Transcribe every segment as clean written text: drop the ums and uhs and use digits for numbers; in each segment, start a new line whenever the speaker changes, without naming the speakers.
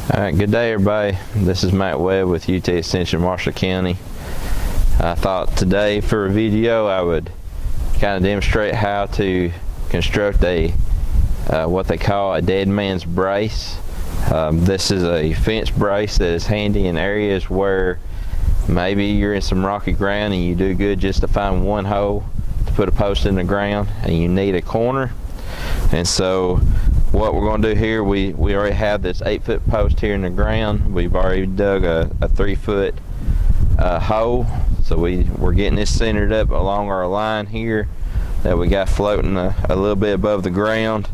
All right, good day everybody. This is Matt Webb with UT Extension Marshall County. I thought today for a video I would kind of demonstrate how to construct a what they call a dead man's brace. This is a fence brace that is handy in areas where maybe you're in some rocky ground and you do good just to find one hole to put a post in the ground and you need a corner. And so what we're going to do here, we already have this 8-foot post here in the ground. We've already dug a 3-foot hole, so we're getting this centered up along our line here that we got floating a little bit above the ground.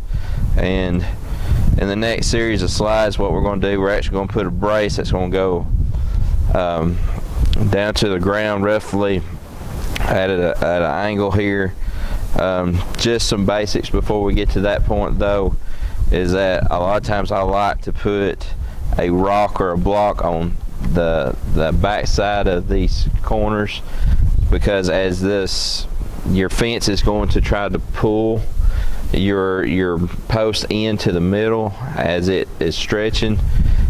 And in the next series of slides, what we're going to do, we're actually going to put a brace that's going to go down to the ground roughly at an angle here. Just some basics before we get to that point though, is that a lot of times I like to put a rock or a block on the back side of these corners, because as your fence is going to try to pull your post into the middle as it is stretching,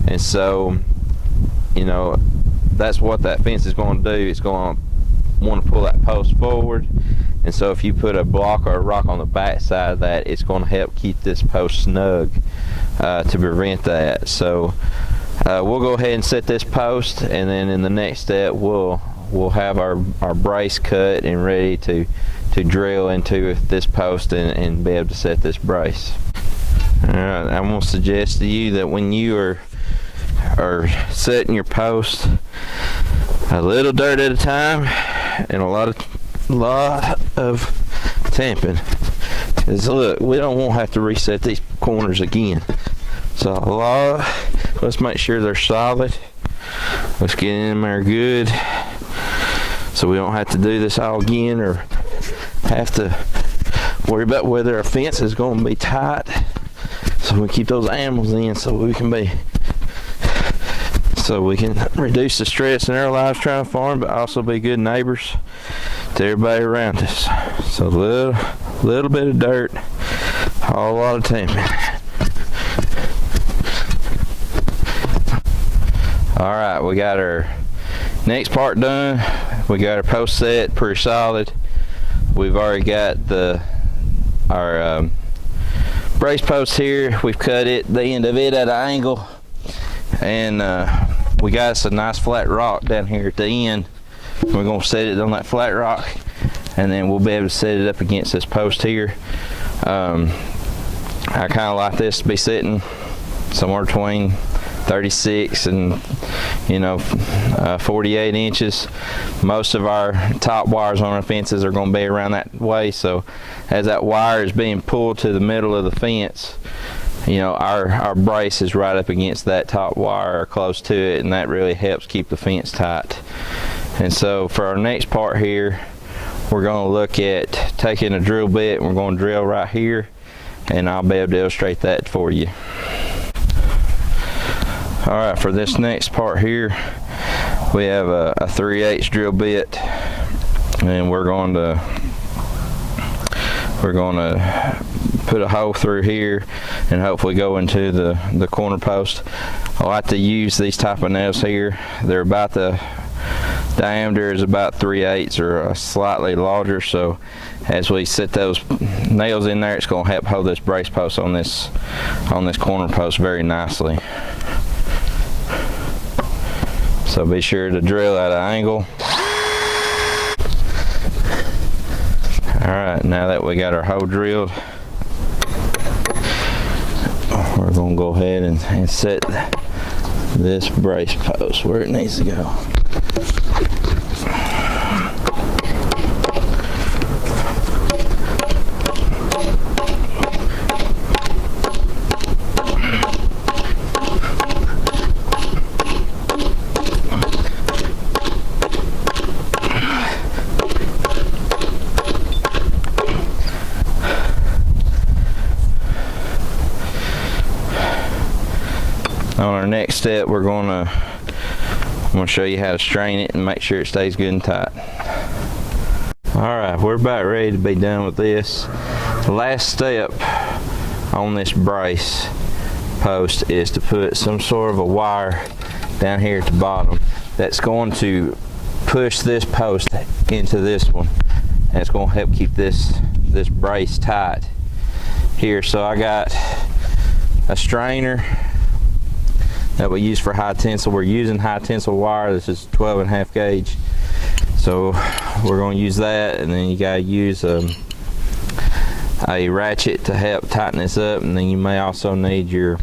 and so that's what that fence is going to do. It's going to want to pull that post forward. And so if you put a block or a rock on the back side of that, it's going to help keep this post snug to prevent that. So we'll go ahead and set this post, and then in the next step we'll have our brace cut and ready to drill into this post and be able to set this brace. Alright, I'm going to suggest to you that when you are setting your post, a little dirt at a time and a lot of tamping, because look, we don't want to have to reset these corners again. So let's make sure they're solid. Let's get in there good so we don't have to do this all again or have to worry about whether our fence is going to be tight, so we keep those animals in so we can reduce the stress in our lives trying to farm, but also be good neighbors to everybody around us. So a little bit of dirt, a whole lot of tamping. Alright, we got our next part done. We got our post set pretty solid. We've already got our brace post here. We've cut the end of it at an angle, and we got us a nice flat rock down here at the end. We're going to set it on that flat rock, and then we'll be able to set it up against this post here. I kind of like this to be sitting somewhere between 36 and 48 inches. Most of our top wires on our fences are going to be around that way, so as that wire is being pulled to the middle of the fence, our brace is right up against that top wire or close to it, and that really helps keep the fence tight. And so for our next part here, we're going to look at taking a drill bit and we're going to drill right here, and I'll be able to illustrate that for you. Alright, for this next part here, we have a 3/8 drill bit, and we're going to put a hole through here and hopefully go into the corner post. I like to use these type of nails here. They're about the diameter is about 3/8 or slightly larger, so as we set those nails in there, it's going to help hold this brace post on this corner post very nicely. So be sure to drill at an angle. Alright, now that we got our hole drilled, we're going to go ahead and set this brace post where it needs to go. On our next step, I'm going to show you how to strain it and make sure it stays good and tight. Alright, we're about ready to be done with this. The last step on this brace post is to put some sort of a wire down here at the bottom that's going to push this post into this one, and it's going to help keep this brace tight here. So I got a strainer that we use for high tensile. We're using high tensile wire. This is 12.5 gauge, so we're going to use that, and then you got to use a ratchet to help tighten this up, and then you may also need your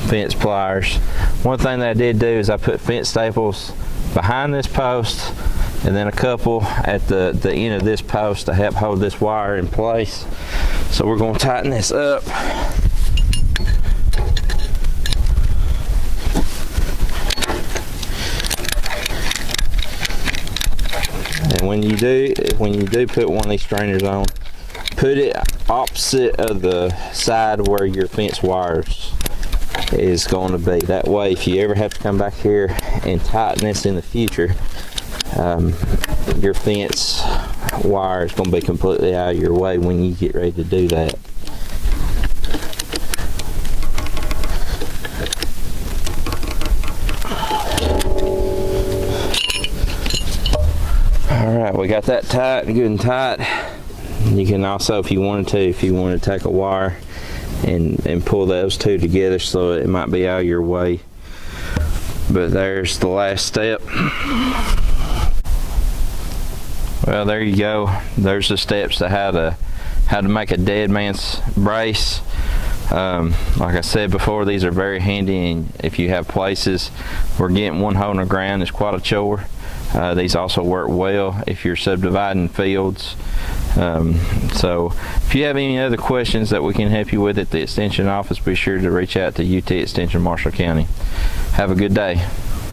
fence pliers. One thing that I did do is I put fence staples behind this post, and then a couple at the end of this post to help hold this wire in place. So we're going to tighten this up. And when you do put one of these strainers on, put it opposite of the side where your fence wires is going to be. That way, if you ever have to come back here and tighten this in the future, your fence wire is going to be completely out of your way when you get ready to do that. Alright, we got that tight, good and tight. You can also, if you want to take a wire and pull those two together so it might be out of your way. But there's the last step. Well, there you go. There's the steps to how to make a dead man's brace. Like I said before, these are very handy, and if you have places where getting one hole in the ground is quite a chore. These also work well if you're subdividing fields. So if you have any other questions that we can help you with at the Extension office, be sure to reach out to UT Extension Marshall County. Have a good day.